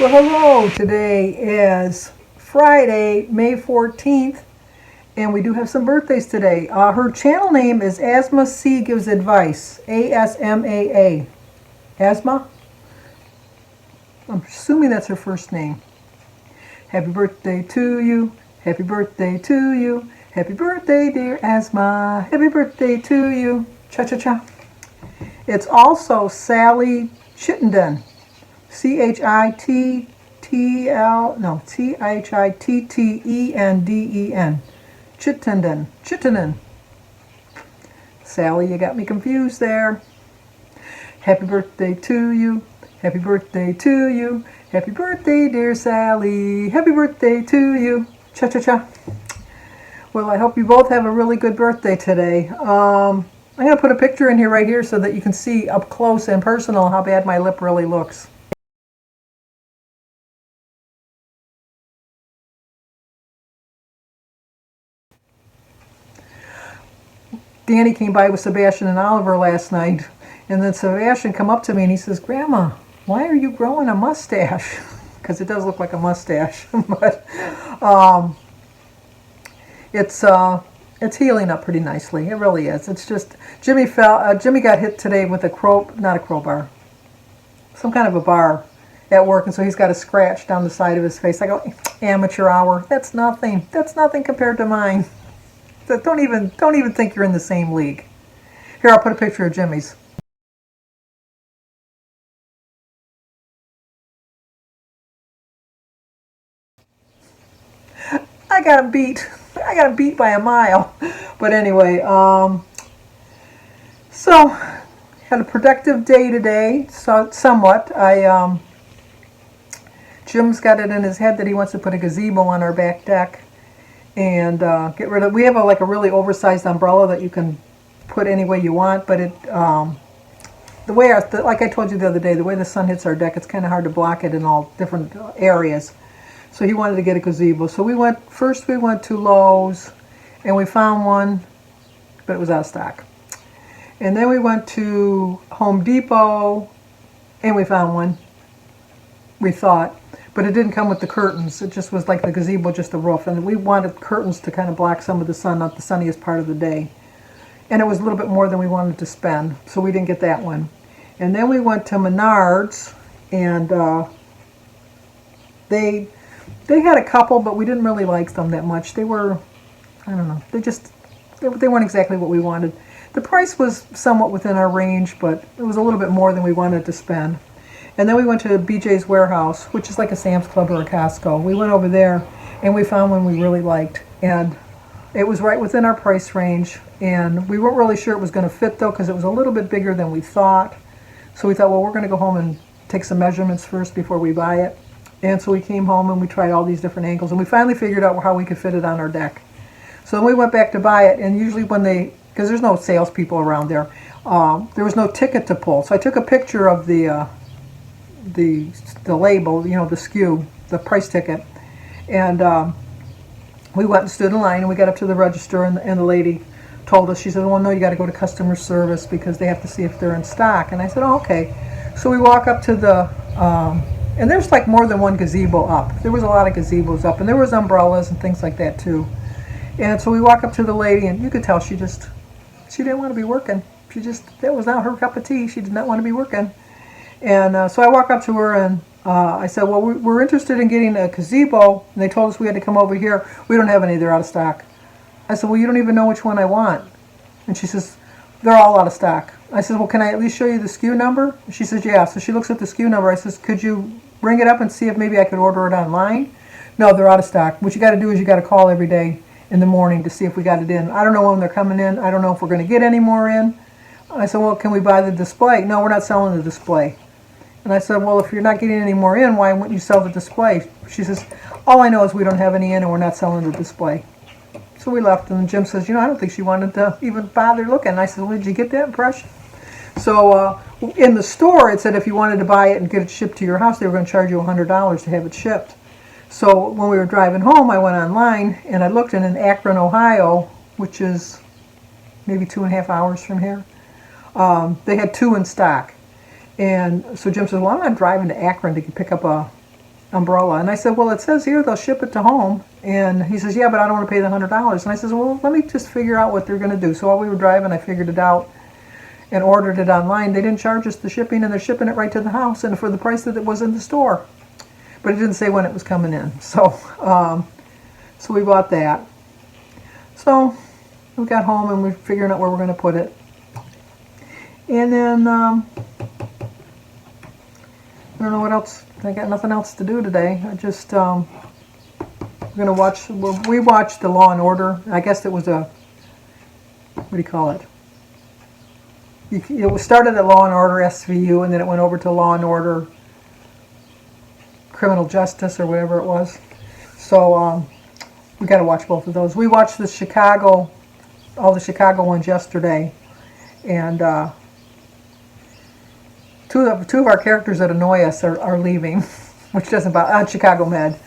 Well, hello. Today is Friday, May 14th, and we do have some birthdays today. Her channel name is Asma C Gives Advice. A-S-M-A-A. Asma? I'm assuming that's her first name. Happy birthday to you. Happy birthday to you. Happy birthday, dear Asma. Happy birthday to you. Cha-cha-cha. It's also Sally Chittenden. Chittenden. Chittenden. Sally, you got me confused there. Happy birthday to you. Happy birthday to you. Happy birthday, dear Sally. Happy birthday to you. Cha-cha-cha. Well, I hope you both have a really good birthday today. I'm going to put a picture in here right here so that you can see up close and personal how bad my lip really looks. Danny came by with Sebastian and Oliver last night, and then Sebastian come up to me and he says, "Grandma, why are you growing a mustache?" Because it does look like a mustache, but it's healing up pretty nicely. It really is. It's just Jimmy got hit today with not a crowbar, some kind of a bar at work, and so he's got a scratch down the side of his face. I go, amateur hour. That's nothing. That's nothing compared to mine. So don't even think you're in the same league. Here, I'll put a picture of Jimmy's. I got him beat. I got him beat by a mile. But anyway, so had a productive day today. So somewhat. Jim's got it in his head that he wants to put a gazebo on our back deck. And get rid of. We have like a really oversized umbrella that you can put any way you want, but the way like I told you the other day, the way the sun hits our deck, it's kind of hard to block it in all different areas. So he wanted to get a gazebo. So we went to Lowe's, and we found one, but it was out of stock. And then we went to Home Depot, and we found one. We thought. But it didn't come with the curtains. It just was like the gazebo, just the roof. And we wanted curtains to kind of block some of the sun, not the sunniest part of the day. And it was a little bit more than we wanted to spend, so we didn't get that one. And then we went to Menards, and they had a couple, but we didn't really like them that much. They were, I don't know, they weren't exactly what we wanted. The price was somewhat within our range, but it was a little bit more than we wanted to spend. And then we went to BJ's Warehouse, which is like a Sam's Club or a Costco. We went over there, and we found one we really liked. And it was right within our price range. And we weren't really sure it was going to fit, though, because it was a little bit bigger than we thought. So we thought, well, we're going to go home and take some measurements first before we buy it. And so we came home, and we tried all these different angles. And we finally figured out how we could fit it on our deck. So then we went back to buy it. And usually because there's no salespeople around there, there was no ticket to pull. So I took a picture of the label, you know, the SKU, the price ticket, and we went and stood in line, and we got up to the register, and the lady told us, she said, "Well, no, you got to go to customer service because they have to see if they're in stock." And I said, "Oh, okay." So we walk up to the and there's like more than one gazebo up. There was a lot of gazebos up, and there was umbrellas and things like that too. And so we walk up to the lady, and you could tell she didn't want to be working. That was not her cup of tea. She did not want to be working. And so I walk up to her, and I said, "Well, we're interested in getting a gazebo." And they told us we had to come over here. "We don't have any. They're out of stock." I said, "Well, you don't even know which one I want." And she says, "They're all out of stock." I said, "Well, can I at least show you the SKU number?" She says, "Yeah." So she looks at the SKU number. I says, "Could you bring it up and see if maybe I could order it online?" "No, they're out of stock. What you got to do is you got to call every day in the morning to see if we got it in. I don't know when they're coming in. I don't know if we're going to get any more in." I said, "Well, can we buy the display?" "No, we're not selling the display." And I said, "Well, if you're not getting any more in, why wouldn't you sell the display?" She says, "All I know is we don't have any in, and we're not selling the display." So we left, and Jim says, "I don't think she wanted to even bother looking." And I said, "Well, did you get that impression?" So in the store, it said if you wanted to buy it and get it shipped to your house, they were going to charge you $100 to have it shipped. So when we were driving home, I went online, and I looked in Akron, Ohio, which is maybe 2.5 hours from here. They had 2 in stock. And so Jim says, "Well, I'm not driving to Akron to pick up a umbrella. And I said, well, it says here they'll ship it to home. And he says, yeah, but I don't want to pay the $100. And I says, well, let me just figure out what they're going to do. So while we were driving, I figured it out and ordered it online. They didn't charge us the shipping, and they're shipping it right to the house, and for the price that it was in the store. But it didn't say when it was coming in. So, so we bought that. So we got home, and we're figuring out where we're going to put it. And then, I don't know what else. I got nothing else to do today. I just, we're going to watch, we watched the Law and Order. I guess it was a, what do you call it? It started at Law and Order SVU, and then it went over to Law and Order Criminal Justice, or whatever it was. So we got to watch both of those. We watched the Chicago, all the Chicago ones yesterday, and two of our characters that annoy us are leaving, which doesn't bother on Chicago Med.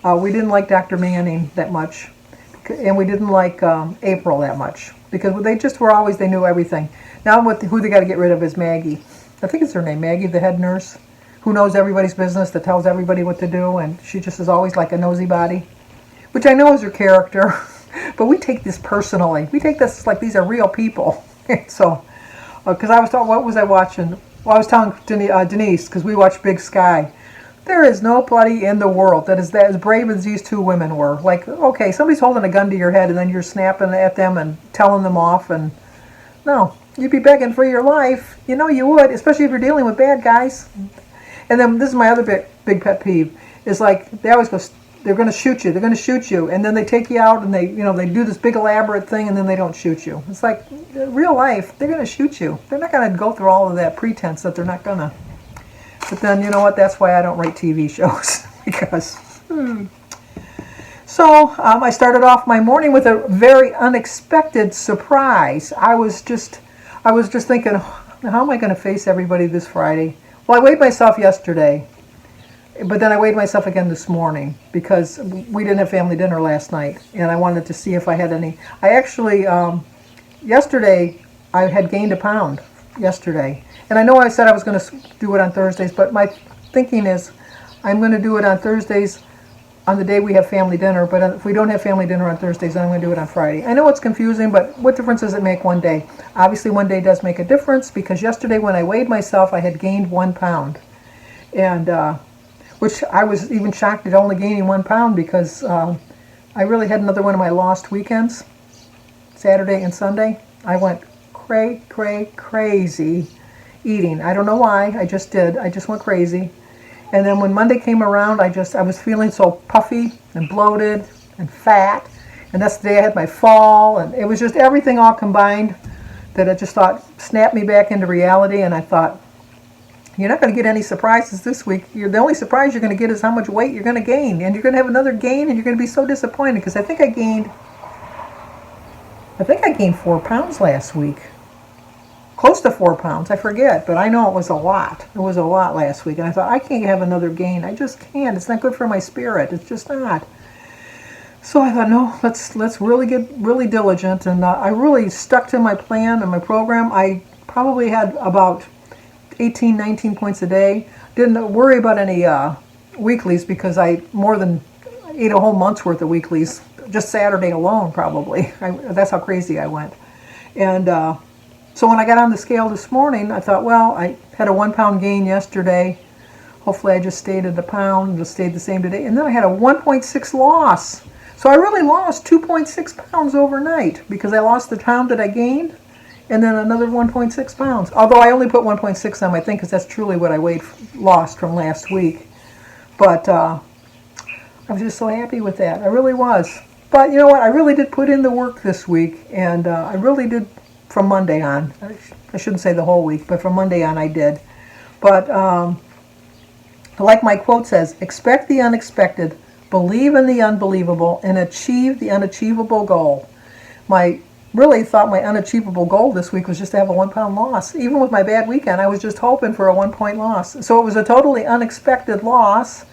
We didn't like Dr. Manning that much, and we didn't like April that much, because they just were always, they knew everything. Now who they got to get rid of is Maggie. I think it's her name, Maggie, the head nurse, who knows everybody's business, that tells everybody what to do, and she just is always like a nosy body, which I know is her character, but we take this personally. We take this like these are real people. So, because I was talking, what was I watching? Well, I was telling Denise, because we watched Big Sky. There is nobody in the world that is as brave as these two women were. Like, okay, somebody's holding a gun to your head, and then you're snapping at them and telling them off, and no. You'd be begging for your life. You know you would, especially if you're dealing with bad guys. And then this is my other big pet peeve, is like they always go, they're going to shoot you. They're going to shoot you, and then they take you out and they do this big elaborate thing, and then they don't shoot you. It's like real life. They're going to shoot you. They're not going to go through all of that pretense that they're not going to. But then you know what? That's why I don't write TV shows because. So I started off my morning with a very unexpected surprise. I was just thinking, how am I going to face everybody this Friday? Well, I weighed myself yesterday, but then I weighed myself again this morning because we didn't have family dinner last night, and I wanted to see if I had any. I actually, yesterday, I had gained a pound yesterday. And I know I said I was going to do it on Thursdays, but my thinking is I'm going to do it on Thursdays on the day we have family dinner, but if we don't have family dinner on Thursdays, then I'm going to do it on Friday. I know it's confusing, but what difference does it make one day? Obviously, one day does make a difference, because yesterday when I weighed myself, I had gained 1 pound. And, which I was even shocked at only gaining 1 pound, because I really had another one of my lost weekends, Saturday and Sunday. I went crazy eating. I don't know why, I just did. I just went crazy. And then when Monday came around, I was feeling so puffy and bloated and fat. And that's the day I had my fall. And it was just everything all combined that I just thought snapped me back into reality. And I thought, you're not going to get any surprises this week. The only surprise you're going to get is how much weight you're going to gain. And you're going to have another gain, and you're going to be so disappointed. Because I think I gained 4 pounds last week. Close to 4 pounds, I forget, but I know it was a lot. It was a lot last week, and I thought, I can't have another gain. I just can't. It's not good for my spirit. It's just not. So I thought, no, let's really get really diligent, and I really stuck to my plan and my program. I probably had about 18, 19 points a day. Didn't worry about any weeklies, because I more than ate a whole month's worth of weeklies, just Saturday alone probably. That's how crazy I went. And so when I got on the scale this morning, I thought, well, I had a 1 pound gain yesterday. Hopefully I just stayed at a pound and just stayed the same today. And then I had a 1.6 loss. So I really lost 2.6 pounds overnight, because I lost the pound that I gained and then another 1.6 pounds. Although I only put 1.6 on my thing, because that's truly what I lost from last week. But I was just so happy with that. I really was. But you know what? I really did put in the work this week, and I really did. From Monday on. I shouldn't say the whole week, but from Monday on I did. But like my quote says, expect the unexpected, believe in the unbelievable, and achieve the unachievable goal. Really thought my unachievable goal this week was just to have a 1 pound loss. Even with my bad weekend, I was just hoping for a 1 point loss. So it was a totally unexpected loss,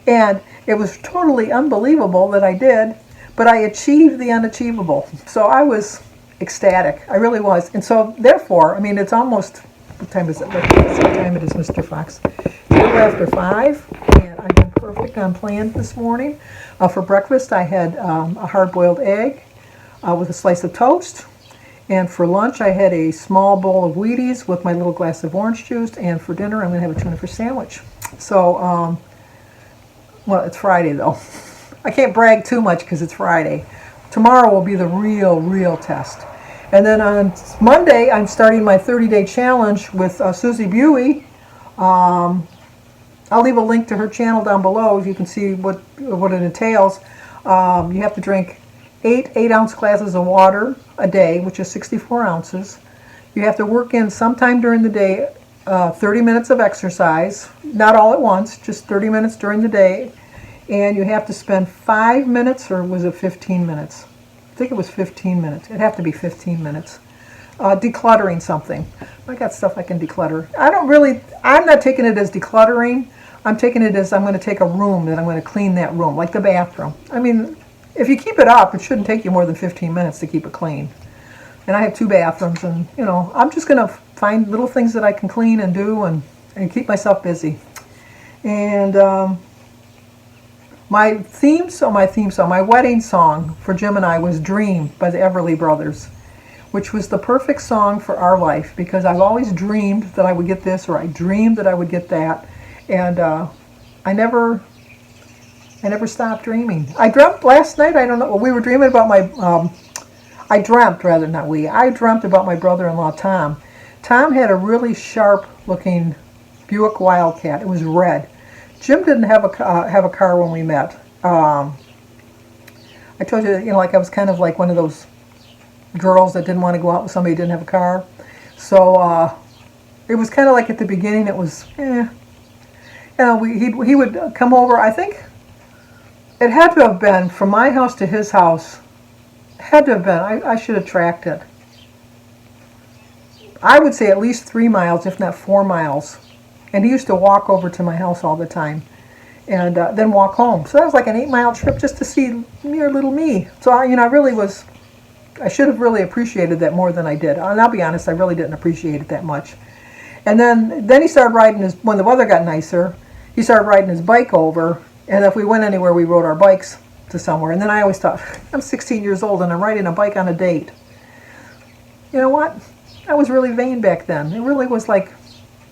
and it was totally unbelievable that I did, but I achieved the unachievable. So I was ecstatic. I really was. And so therefore, I mean, it's almost, what time is it? Let's see what time it is, Mr. Fox. It's a little after 5, and I've been perfect unplanned this morning. For breakfast, I had a hard-boiled egg with a slice of toast. And for lunch, I had a small bowl of Wheaties with my little glass of orange juice. And for dinner, I'm going to have a tuna fish sandwich. So, well, it's Friday, though. I can't brag too much because it's Friday. Tomorrow will be the real test. And then on Monday, I'm starting my 30-day challenge with Suzy Buie. I'll leave a link to her channel down below if you can see what it entails. You have to drink 8-ounce glasses of water a day, which is 64 ounces. You have to work in sometime during the day 30 minutes of exercise, not all at once, just 30 minutes during the day. And you have to spend 5 minutes, or was it 15 minutes? I think it was 15 minutes. It'd have to be 15 minutes. Decluttering something. I got stuff I can declutter. I'm not taking it as decluttering. I'm taking it as I'm going to take a room and I'm going to clean that room, like the bathroom. I mean, if you keep it up, it shouldn't take you more than 15 minutes to keep it clean. And I have 2 bathrooms, and I'm just going to find little things that I can clean and do and keep myself busy. And my wedding song for Jim and I was Dream by the Everly Brothers, which was the perfect song for our life because I've always dreamed that I would get this, or I dreamed that I would get that. And I never stopped dreaming. I dreamt last night, I don't know, we were dreaming about I dreamt about my brother-in-law, Tom. Tom had a really sharp-looking Buick Wildcat. It was red. Jim didn't have a car when we met. I told you, like I was kind of like one of those girls that didn't want to go out with somebody who didn't have a car. So it was kind of like at the beginning, it was, he would come over. I think it had to have been from my house to his house. Had to have been. I should have tracked it. I would say at least 3 miles, if not 4 miles. And he used to walk over to my house all the time and then walk home. So that was like an 8-mile trip just to see mere little me. So, I should have really appreciated that more than I did. And I'll be honest, I really didn't appreciate it that much. And then he started riding when the weather got nicer, he started riding his bike over. And if we went anywhere, we rode our bikes to somewhere. And then I always thought, I'm 16 years old and I'm riding a bike on a date. You know what? I was really vain back then. It really was like,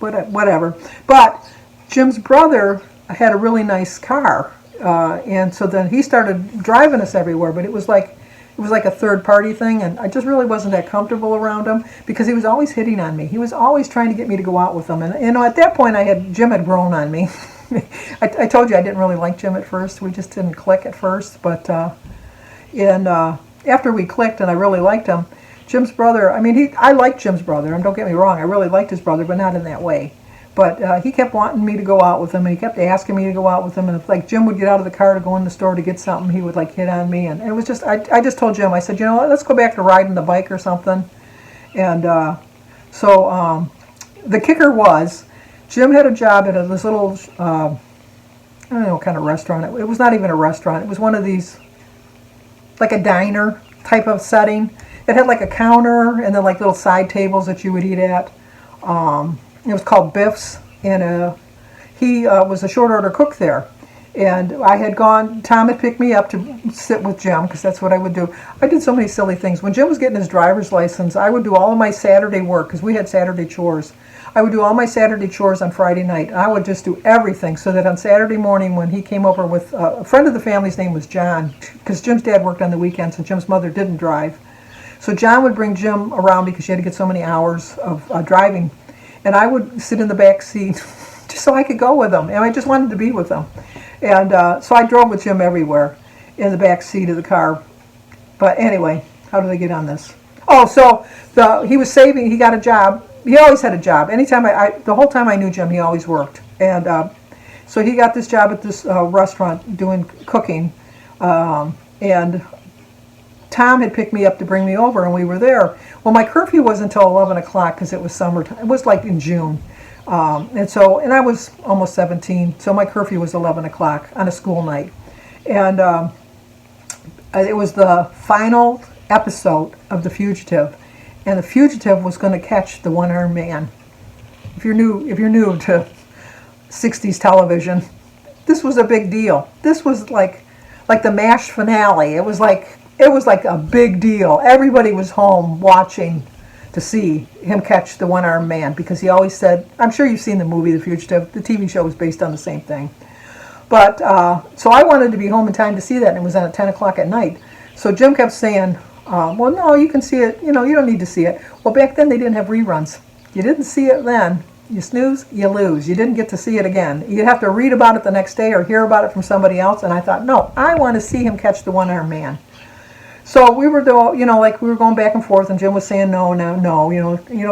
whatever. But Jim's brother had a really nice car. And so then he started driving us everywhere. But it was like a third-party thing. And I just really wasn't that comfortable around him because he was always hitting on me. He was always trying to get me to go out with him. And, at that point, Jim had grown on me. I told you I didn't really like Jim at first. We just didn't click at first. But after we clicked and I really liked him, Jim's brother, I liked Jim's brother, and don't get me wrong, I really liked his brother, but not in that way. But he kept wanting me to go out with him, and he kept asking me to go out with him, and if Jim would get out of the car to go in the store to get something, he would hit on me, and it was just, I just told Jim, I said, you know what, let's go back to riding the bike or something. And so the kicker was, Jim had a job at this little, I don't know what kind of restaurant. It was not even a restaurant. It was one of these, like a diner type of setting. It had a counter and then little side tables that you would eat at. It was called Biff's, and he was a short order cook there. And Tom had picked me up to sit with Jim, because that's what I would do. I did so many silly things. When Jim was getting his driver's license, I would do all of my Saturday work, because we had Saturday chores. I would do all my Saturday chores on Friday night. I would just do everything so that on Saturday morning when he came over with a friend of the family's name was John, because Jim's dad worked on the weekends and Jim's mother didn't drive. So John would bring Jim around because she had to get so many hours of driving. And I would sit in the back seat just so I could go with him. And I just wanted to be with him. And so I drove with Jim everywhere in the back seat of the car. But anyway, how did I get on this? Oh, so he was saving, he got a job. He always had a job. Anytime the whole time I knew Jim, he always worked. And so he got this job at this restaurant doing cooking. And Tom had picked me up to bring me over, and we were there. Well, my curfew was until 11 o'clock because it was summertime. It was in June. And I was almost 17, so my curfew was 11 o'clock on a school night. And it was the final episode of The Fugitive. And the fugitive was going to catch the one-armed man. If you're new to 60s television, this was a big deal. This was like the MASH finale. It was like a big deal. Everybody was home watching to see him catch the one-armed man, because he always said, I'm sure you've seen the movie The Fugitive. The TV show was based on the same thing. But so I wanted to be home in time to see that, and it was on at 10 o'clock at night. So Jim kept saying, well, no, you can see it. You don't need to see it. Well, back then they didn't have reruns. You didn't see it then. You snooze, you lose. You didn't get to see it again. You'd have to read about it the next day or hear about it from somebody else. And I thought, no, I want to see him catch the one-armed man. So we were, we were going back and forth, and Jim was saying, no,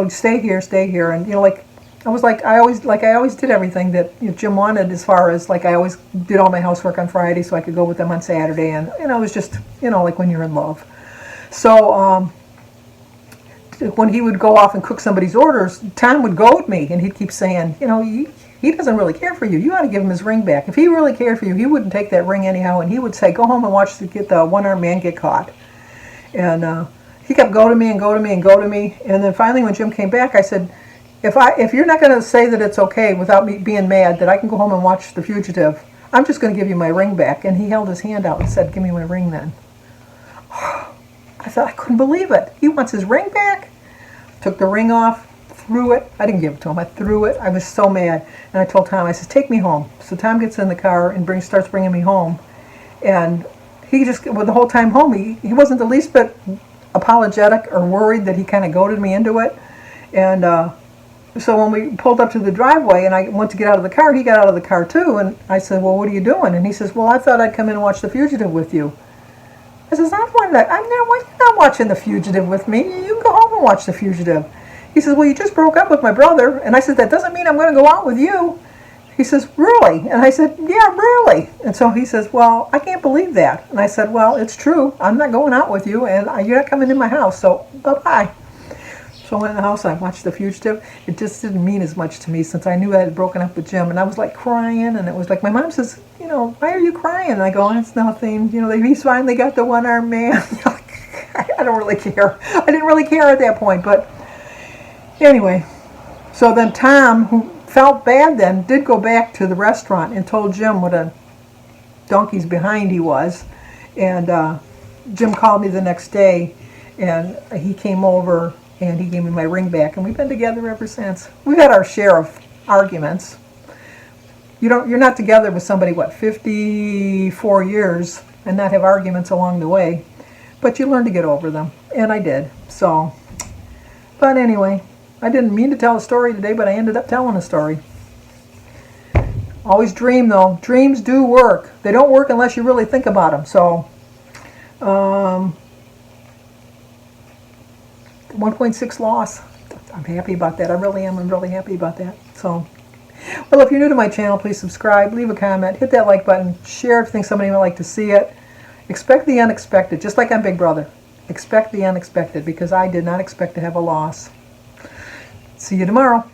stay here, and I always did everything that Jim wanted, as far as I always did all my housework on Friday so I could go with them on Saturday, and it was just like when you're in love. So when he would go off and cook somebody's orders, Tom would goad me, and he'd keep saying, he doesn't really care for you. You ought to give him his ring back. If he really cared for you, he wouldn't take that ring anyhow, and he would say, go home and watch the one-armed man get caught. And he kept goading me, and then finally when Jim came back, I said, if you're not going to say that it's okay without me being mad that I can go home and watch The Fugitive, I'm just going to give you my ring back. And he held his hand out and said, give me my ring then. I thought, I couldn't believe it. He wants his ring back? Took the ring off, threw it. I didn't give it to him. I threw it. I was so mad. And I told Tom, I said, take me home. So Tom gets in the car and starts bringing me home. And he just, the whole time home, he wasn't the least bit apologetic or worried that he kind of goaded me into it. And so when we pulled up to the driveway and I went to get out of the car, he got out of the car too. And I said, well, what are you doing? And he says, well, I thought I'd come in and watch The Fugitive with you. I says, I'm not watching The Fugitive with me. You can go home and watch The Fugitive. He says, well, you just broke up with my brother. And I said, that doesn't mean I'm going to go out with you. He says, really? And I said, yeah, really. And so he says, well, I can't believe that. And I said, well, it's true. I'm not going out with you, and you're not coming in my house, so bye-bye. So I went in the house, I watched The Fugitive. It just didn't mean as much to me since I knew I had broken up with Jim. And I was crying, and it was my mom says, why are you crying? And I go, it's nothing. He's finally got the one-armed man. I don't really care. I didn't really care at that point, but anyway. So then Tom, who felt bad then, did go back to the restaurant and told Jim what a donkey's behind he was. And Jim called me the next day, and he came over and he gave me my ring back, and we've been together ever since. We've had our share of arguments. You're not together with somebody, 54 years and not have arguments along the way, but you learn to get over them, and I did. So, but anyway, I didn't mean to tell a story today, but I ended up telling a story. Always dream, though. Dreams do work. They don't work unless you really think about them. So, 1.6 loss. I'm happy about that. I really am. I'm really happy about that. So, well, if you're new to my channel, please subscribe, leave a comment, hit that like button, share if you think somebody might like to see it. Expect the unexpected, just like on Big Brother. Expect the unexpected, because I did not expect to have a loss. See you tomorrow.